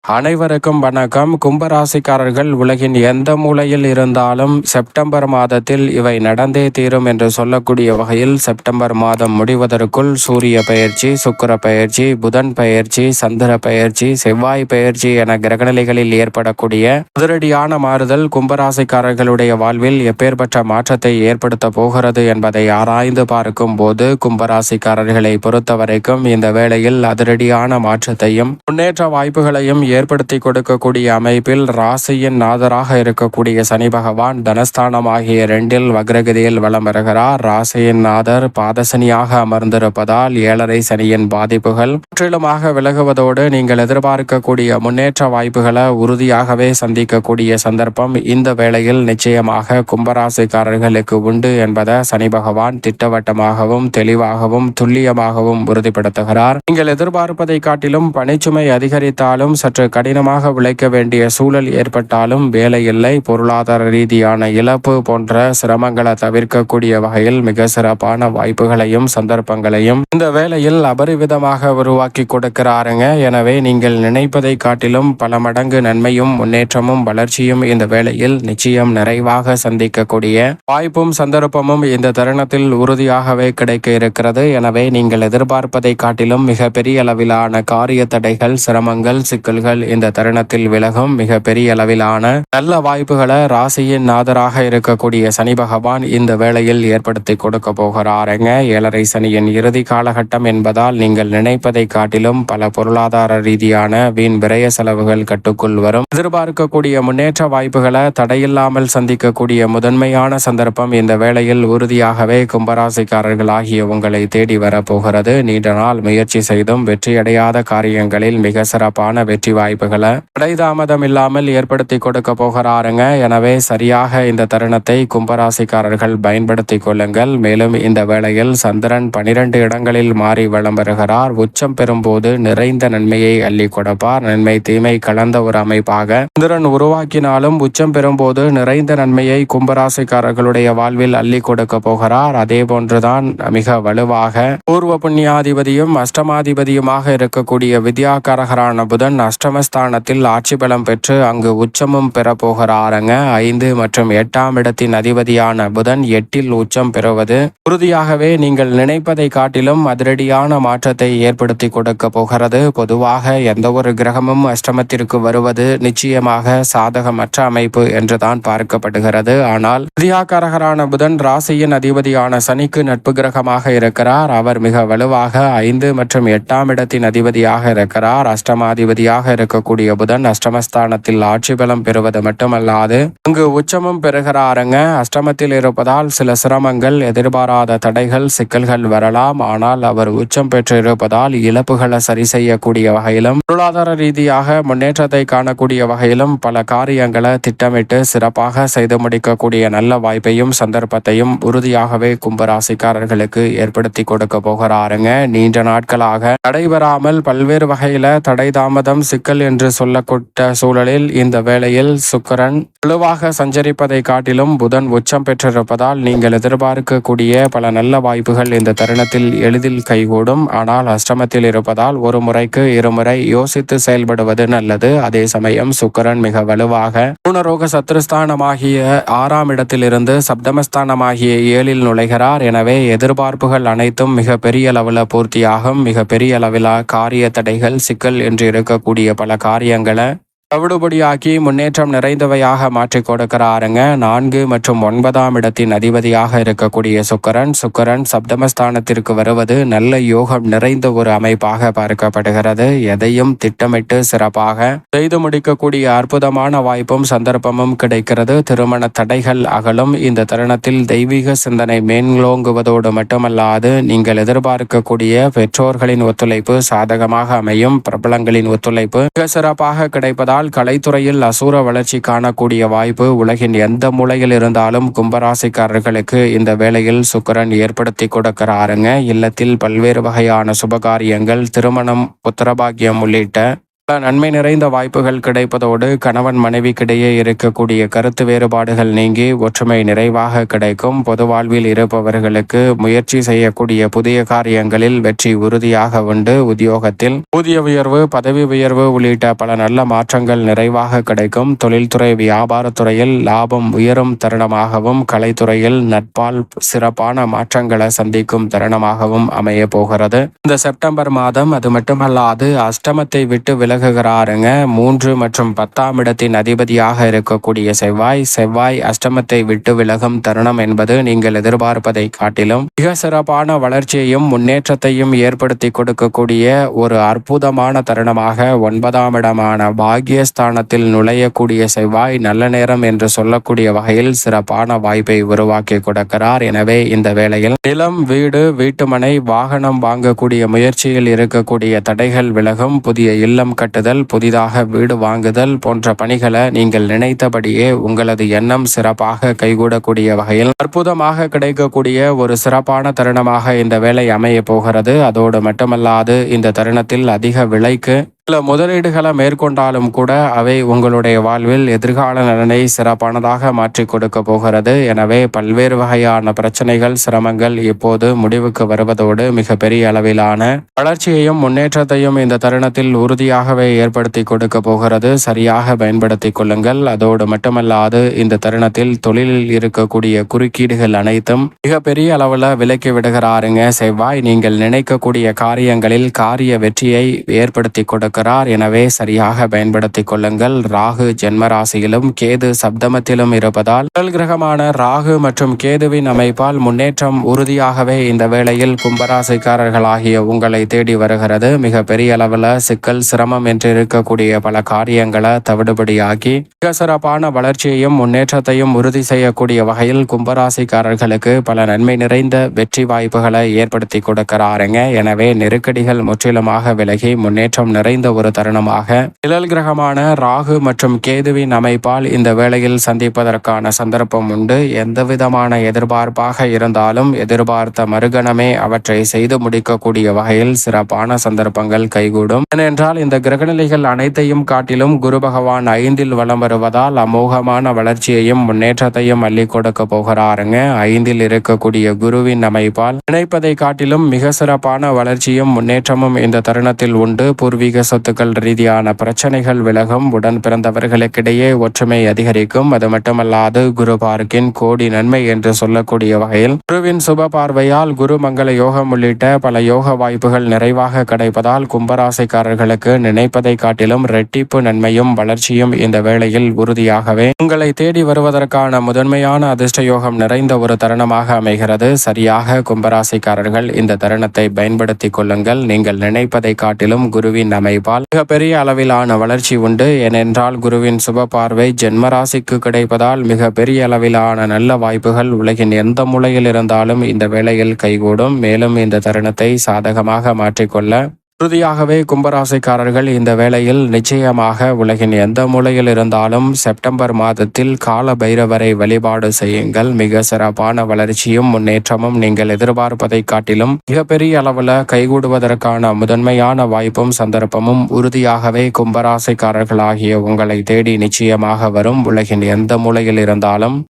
அனைவருக்கும் வணக்கம். கும்பராசிக்காரர்கள் உலகின் எந்த மூலையில் இருந்தாலும் செப்டம்பர் மாதத்தில் இவை நடந்தே தீரும் என்று சொல்லக்கூடிய வகையில் செப்டம்பர் மாதம் முடிவதற்குள் சூரிய பெயர்ச்சி, சுக்கிர பெயர்ச்சி, புதன் பெயர்ச்சி, சந்திர பெயர்ச்சி, செவ்வாய் பெயர்ச்சி என கிரகநிலைகளில் ஏற்படக்கூடிய அதிரடியான மாறுதல் கும்பராசிக்காரர்களுடைய வாழ்வில் எப்பேற்பட்ட மாற்றத்தை ஏற்படுத்த போகிறது என்பதை ஆராய்ந்து பார்க்கும் போது கும்பராசிக்காரர்களை பொறுத்தவரைக்கும் இந்த வேளையில் அதிரடியான மாற்றத்தையும் முன்னேற்ற வாய்ப்புகளையும் ஏற்படுத்தி கொடுக்கக்கூடிய அமைப்பில் ராசியின் நாதராக இருக்கக்கூடிய சனி பகவான் தனஸ்தானம் ஆகிய 2 வக்ரகதியில் வலம் வருகிறார். ராசியின் நாதர் பாதசனியாக அமர்ந்திருப்பதால் 7.5 சனியின் பாதிப்புகள் முற்றிலுமாக விலகுவதோடு நீங்கள் எதிர்பார்க்கக்கூடிய முன்னேற்ற வாய்ப்புகளை உறுதியாகவே சந்திக்கக்கூடிய சந்தர்ப்பம் இந்த வேளையில் நிச்சயமாக கும்பராசிக்காரர்களுக்கு உண்டு என்பதை சனி பகவான் திட்டவட்டமாகவும் தெளிவாகவும் துல்லியமாகவும் உறுதிப்படுத்துகிறார். நீங்கள் எதிர்பார்ப்பதை காட்டிலும் பணிச்சுமை அதிகரித்தாலும் சற்று கடினமாக உழைக்க வேண்டிய சூழல் ஏற்பட்டாலும் வேலை இல்லை, பொருளாதார ரீதியான இழப்பு போன்ற சிரமங்களை தவிர்க்கக்கூடிய வகையில் மிக சிறப்பான வாய்ப்புகளையும் சந்தர்ப்பங்களையும் இந்த வேளையில் அபரிவிதமாக உருவாக்கி கொடுக்கிறாருங்க. எனவே நீங்கள் நினைப்பதை காட்டிலும் பல மடங்கு நன்மையும் முன்னேற்றமும் வளர்ச்சியும் இந்த வேளையில் நிச்சயம் நிறைவாக சந்திக்கக்கூடிய வாய்ப்பும் சந்தர்ப்பமும் இந்த தருணத்தில் உறுதியாகவே கிடைக்க இருக்கிறது. எனவே நீங்கள் எதிர்பார்ப்பதை காட்டிலும் மிக பெரிய அளவிலான காரிய தடைகள், சிரமங்கள், சிக்கல்கள் இந்த தருணத்தில் விலகும். மிக பெரிய அளவிலான நல்ல வாய்ப்புகளை ராசியின் நாதராக இருக்கக்கூடிய சனி பகவான் இந்த வேளையில் ஏற்படுத்தி கொடுக்க போகிறாருங்க. 7.5 சனியின் இறுதி காலகட்டம் என்பதால் நீங்கள் நினைப்பதை காட்டிலும் பல பொருளாதார ரீதியான வீண் விரய செலவுகள் கட்டுக்குள் வரும். எதிர்பார்க்கக்கூடிய முன்னேற்ற வாய்ப்புகளை தடையில்லாமல் சந்திக்கக்கூடிய முதன்மையான சந்தர்ப்பம் இந்த வேளையில் உறுதியாகவே கும்பராசிக்காரர்கள் ஆகிய உங்களை தேடி வரப்போகிறது. நீண்ட நாள் முயற்சி செய்தும் வெற்றியடையாத காரியங்களில் மிக சிறப்பான வெற்றி வாய்ப்புகளை தடைதாமதம் இல்லாமல் ஏற்படுத்தி கொடுக்க போகிறாருங்க. எனவே சரியாக இந்த தருணத்தை கும்பராசிக்காரர்கள் பயன்படுத்தி கொள்ளுங்கள். மேலும் இந்த வேளையில் சந்திரன் 12 இடங்களில் மாறி வலம் வருகிறார். உச்சம் பெறும்போது நிறைந்த நன்மையை அள்ளி கொடுப்பார். நன்மை தீமை கலந்த ஒரு அமைப்பாக சந்திரன் உருவாக்கினாலும் உச்சம் பெறும்போது நிறைந்த நன்மையை கும்பராசிக்காரர்களுடைய வாழ்வில் அள்ளி கொடுக்க போகிறார். அதே போன்றுதான் மிக வலுவாக பூர்வ புண்ணியாதிபதியும் அஷ்டமாதிபதியுமாக இருக்கக்கூடிய வித்யாகாரகரான புதன் அஷ்டமஸ்தானத்தில் ஆட்சி பலம் பெற்று அங்கு உச்சமும் பெற போகிறாருங்க. 5 மற்றும் 8ஆம் இடத்தின் அதிபதியான புதன் 8இல் உச்சம் பெறுவது உறுதியாகவே நீங்கள் நினைப்பதை காட்டிலும் அதிரடியான மாற்றத்தை ஏற்படுத்தி கொடுக்க போகிறது. பொதுவாக எந்த ஒரு கிரகமும் அஷ்டமத்திற்கு வருவது நிச்சயமாக சாதகமற்ற அமைப்பு என்றுதான் பார்க்கப்படுகிறது. ஆனால் வித்யாகாரகரான புதன் ராசியின் அதிபதியான சனிக்கு நட்பு கிரகமாக இருக்கிறார். அவர் மிக வலுவாக 5 மற்றும் 8ஆம் இடத்தின் அதிபதியாக இருக்கிறார். அஷ்டமாதிபதியாக இருக்கக்கூடிய புதன் அஷ்டமஸ்தானத்தில் ஆட்சி பலம் பெறுவது மட்டுமல்லாது அங்கு உச்சமும் பெறுகிறாருங்க. அஷ்டமத்தில் இருப்பதால் சில சிரமங்கள், எதிர்பாராத தடைகள், சிக்கல்கள் வரலாம். ஆனால் அவர் உச்சம் பெற்று இருப்பதால் இழப்புகளை சரி செய்யக்கூடிய வகையிலும் பொருளாதார ரீதியாக முன்னேற்றத்தை காணக்கூடிய வகையிலும் பல காரியங்களை திட்டமிட்டு சிறப்பாக செய்து முடிக்கக்கூடிய நல்ல வாய்ப்பையும் சந்தர்ப்பத்தையும் உறுதியாகவே கும்பராசிக்காரர்களுக்கு ஏற்படுத்தி கொடுக்க போகிறாருங்க. நீண்ட நாட்களாக நடைபெறாமல் பல்வேறு வகையில தடை தாமதம், சிக்கல் என்று சொல்லப்பட்ட சூழலில் இந்த வேளையில் சுக்கிரன் வலுவாக சஞ்சரிப்பதை காட்டிலும் புதன் உச்சம் பெற்றிருப்பதால் நீங்கள் எதிர்பார்க்கக்கூடிய பல நல்ல வாய்ப்புகள் இந்த தருணத்தில் எளிதில் கைகூடும். ஆனால் அஷ்டமத்தில் இருப்பதால் ஒரு முறைக்கு இருமுறை யோசித்து செயல்படுவது நல்லது. அதே சமயம் சுக்கிரன் மிக வலுவாக பூனரோக சத்ருஸ்தானமாகிய 6ஆம் இடத்திலிருந்து சப்தமஸ்தானமாகிய 7இல் நுழைகிறார். எனவே எதிர்பார்ப்புகள் அனைத்தும் மிக பெரிய அளவில் பூர்த்தியாகும். மிக பெரிய அளவில் காரிய தடைகள், சிக்கல் என்று இருக்கக்கூடிய பல காரியங்களை தவிடுபடியாக்கி முன்னேற்றம் நிறைந்தவையாக மாற்றி கொடுக்கிறாருங்க. 4 மற்றும் 9ஆம் இடத்தின் அதிபதியாக இருக்கக்கூடிய சுக்கிரன் சப்தமஸ்தானத்திற்கு வருவது நல்ல யோகம் நிறைந்த ஒரு அமைப்பாக பார்க்கப்படுகிறது. எதையும் திட்டமிட்டு சிறப்பாக செய்து முடிக்கக்கூடிய அற்புதமான வாய்ப்பும் சந்தர்ப்பமும் கிடைக்கிறது. திருமண தடைகள் அகலும். இந்த தருணத்தில் தெய்வீக சிந்தனை மேன்லோங்குவதோடு மட்டுமல்லாது நீங்கள் எதிர்பார்க்கக்கூடிய பெற்றோர்களின் ஒத்துழைப்பு சாதகமாக அமையும். பிரபலங்களின் ஒத்துழைப்பு மிக சிறப்பாக கிடைப்பதால் கலைத்துறையில் அசூர வளர்ச்சி காணக்கூடிய வாய்ப்பு உலகின் எந்த மூலையில் இருந்தாலும் கும்பராசிக்காரர்களுக்கு இந்த வேளையில் சுக்கிரன் ஏற்படுத்தி கொடுக்கிறாருங்க. இல்லத்தில் பல்வேறு வகையான சுபகாரியங்கள், திருமணம், புத்திரபாகியம் உள்ளிட்ட பல நன்மை நிறைந்த வாய்ப்புகள் கிடைப்பதோடு கணவன் மனைவிக்கிடையே இருக்கக்கூடிய கருத்து வேறுபாடுகள் நீங்கி ஒற்றுமை நிறைவாக கிடைக்கும். பொது வாழ்வில் இருப்பவர்களுக்கு முயற்சி செய்யக்கூடிய புதிய காரியங்களில் வெற்றி உறுதியாக உண்டு. உத்தியோகத்தில் ஊதிய உயர்வு, பதவி உயர்வு உள்ளிட்ட பல நல்ல மாற்றங்கள் நிறைவாக கிடைக்கும். தொழில்துறை, வியாபாரத்துறையில் லாபம் உயரும் தருணமாகவும், கலைத்துறையில் நட்பால் சிறப்பான மாற்றங்களை சந்திக்கும் தருணமாகவும் அமைய போகிறது. இந்த செப்டம்பர் மாதம் அது மட்டுமல்லாது அஷ்டமத்தை விட்டு விலகுகிறாருங்க. 3 மற்றும் 10ஆம் இடத்தின் அதிபதியாக இருக்கக்கூடிய செவ்வாய் அஷ்டமத்தை விட்டு விலகும் தருணம் என்பது நீங்கள் எதிர்பார்ப்பதை காட்டிலும் மிக சிறப்பான வளர்ச்சியையும் முன்னேற்றத்தையும் ஏற்படுத்தி கொடுக்கக்கூடிய ஒரு அற்புதமான தருணமாக 9ஆம் இடமான பாக்கியஸ்தானத்தில் நுழையக்கூடிய செவ்வாய் நல்ல நேரம் என்று சொல்லக்கூடிய வகையில் சிறப்பான வாய்ப்பை உருவாக்கி கொடுக்கிறார். எனவே இந்த வேளையில் நிலம், வீடு, வீட்டுமனை, வாகனம் வாங்கக்கூடிய முயற்சியில் இருக்கக்கூடிய தடைகள் விலகும். புதிய இல்லம் கட்டுதல், புதிதாக வீடு வாங்குதல் போன்ற பணிகளை நீங்கள் நினைத்தபடியே உங்களது எண்ணம் சிறப்பாக கைகூடக்கூடிய வகையில் அற்புதமாக கிடைக்கக்கூடிய ஒரு சிறப்பான தருணமாக இந்த வேலை அமைய போகிறது. அதோடு மட்டுமல்லாது இந்த தருணத்தில் அதிக விலைக்கு சில முதலீடுகளை மேற்கொண்டாலும் கூட அவை உங்களுடைய வாழ்வில் எதிர்கால நலனை சிறப்பானதாக மாற்றி கொடுக்க போகிறது. எனவே பல்வேறு வகையான பிரச்சனைகள், சிரமங்கள் இப்போது முடிவுக்கு வருவதோடு மிகப்பெரிய அளவிலான வளர்ச்சியையும் முன்னேற்றத்தையும் இந்த தருணத்தில் உறுதியாகவே ஏற்படுத்தி கொடுக்க போகிறது. சரியாக பயன்படுத்திக் கொள்ளுங்கள். அதோடு மட்டுமல்லாது இந்த தருணத்தில் தொழிலில் இருக்கக்கூடிய குறுக்கீடுகள் அனைத்தும் மிகப்பெரிய அளவில் விலக்கி விடுகிறாருங்க செவ்வாய். நீங்கள் நினைக்கக்கூடிய காரியங்களில் காரிய வெற்றியை ஏற்படுத்தி கொடுக்க. எனவே சரியாக பயன்படுத்திக் கொள்ளுங்கள். ராகு ஜென்மராசியிலும் கேது சப்தமத்திலும் இருப்பதால் முதல் கிரகமான ராகு மற்றும் கேதுவின் அமைப்பால் முன்னேற்றம் உறுதியாகவே இந்த வேளையில் கும்பராசிக்காரர்களாகிய உங்களை தேடி வருகிறது. மிக பெரிய அளவில் சிக்கல், சிரமம் என்று இருக்கக்கூடிய பல காரியங்களை தவிடுபடியாக்கி மிக சிறப்பான வளர்ச்சியையும் முன்னேற்றத்தையும் உறுதி செய்யக்கூடிய வகையில் கும்பராசிக்காரர்களுக்கு பல நன்மை நிறைந்த வெற்றி வாய்ப்புகளை ஏற்படுத்தி கொடுக்கிறாருங்க. எனவே நெருக்கடிகள் முற்றிலுமாக விலகி முன்னேற்றம் நிறைந்த ஒரு தருணமாக நிழல் கிரகமான ராகு மற்றும் கேதுவின் அமைப்பால் இந்த வேளையில் சந்திப்பதற்கான சந்தர்ப்பம் உண்டு. எந்த விதமான எதிர்பார்ப்பாக இருந்தாலும் எதிர்பார்த்த மறுகணமே அவற்றை செய்து முடிக்கக்கூடிய வகையில் சிறப்பான சந்தர்ப்பங்கள் கைகூடும். ஏனென்றால் இந்த கிரகநிலைகள் அனைத்தையும் காட்டிலும் குரு பகவான் 5இல் வலம் வருவதால் அமோகமான வளர்ச்சியையும் முன்னேற்றத்தையும் அள்ளி கொடுக்க போகிறாருங்க. 5இல் இருக்கக்கூடிய குருவின் அமைப்பால் நினைப்பதை காட்டிலும் மிக சிறப்பான வளர்ச்சியும் முன்னேற்றமும் இந்த தருணத்தில் உண்டு. பூர்வீக சொத்துக்கள் ரீதியான பிரச்சனைகள் விலகும். உடன் பிறந்தவர்களுக்கிடையே ஒற்றுமை அதிகரிக்கும். அது மட்டுமல்லாது குரு பார்க்கின் கோடி நன்மை என்று சொல்லக்கூடிய வகையில் குருவின் சுப பார்வையால் குரு மங்கள யோகம் உள்ளிட்ட பல யோக வாய்ப்புகள் நிறைவாக கிடைப்பதால் கும்பராசிக்காரர்களுக்கு நினைப்பதை காட்டிலும் இரட்டிப்பு நன்மையும் வளர்ச்சியும் இந்த வேளையில் உறுதியாகவே உங்களை தேடி வருவதற்கான முதன்மையான அதிர்ஷ்ட யோகம் நிறைந்த ஒரு தருணமாக அமைகிறது. சரியாக கும்பராசிக்காரர்கள் இந்த தருணத்தை பயன்படுத்திக் கொள்ளுங்கள். நீங்கள் நினைப்பதை காட்டிலும் குருவின் அமைப்பால் மிகப்பெரிய அளவிலான வளர்ச்சி உண்டு. ஏனென்றால் குருவின் சுப பார்வை ஜென்மராசிக்கு கிடைப்பதால் மிக பெரிய அளவிலான நல்ல வாய்ப்புகள் உலகின் எந்த மூலையில் இருந்தாலும் இந்த வேளையில் கைகூடும். மேலும் இந்த தருணத்தை சாதகமாக மாற்றிக்கொள்ள உறுதியாகவே கும்பராசிக்காரர்கள் இந்த வேளையில் நிச்சயமாக உலகின் எந்த மூலையில் இருந்தாலும் செப்டம்பர் மாதத்தில் கால பைரவரை வழிபாடு செய்யுங்கள். மிக சிறப்பான வளர்ச்சியும் முன்னேற்றமும் நீங்கள் எதிர்பார்ப்பதை காட்டிலும் மிகப்பெரிய அளவில் கைகூடுவதற்கான முதன்மையான வாய்ப்பும் சந்தர்ப்பமும் உறுதியாகவே கும்பராசிக்காரர்களாகிய உங்களை தேடி நிச்சயமாக வரும். உலகின் எந்த மூலையில் இருந்தாலும்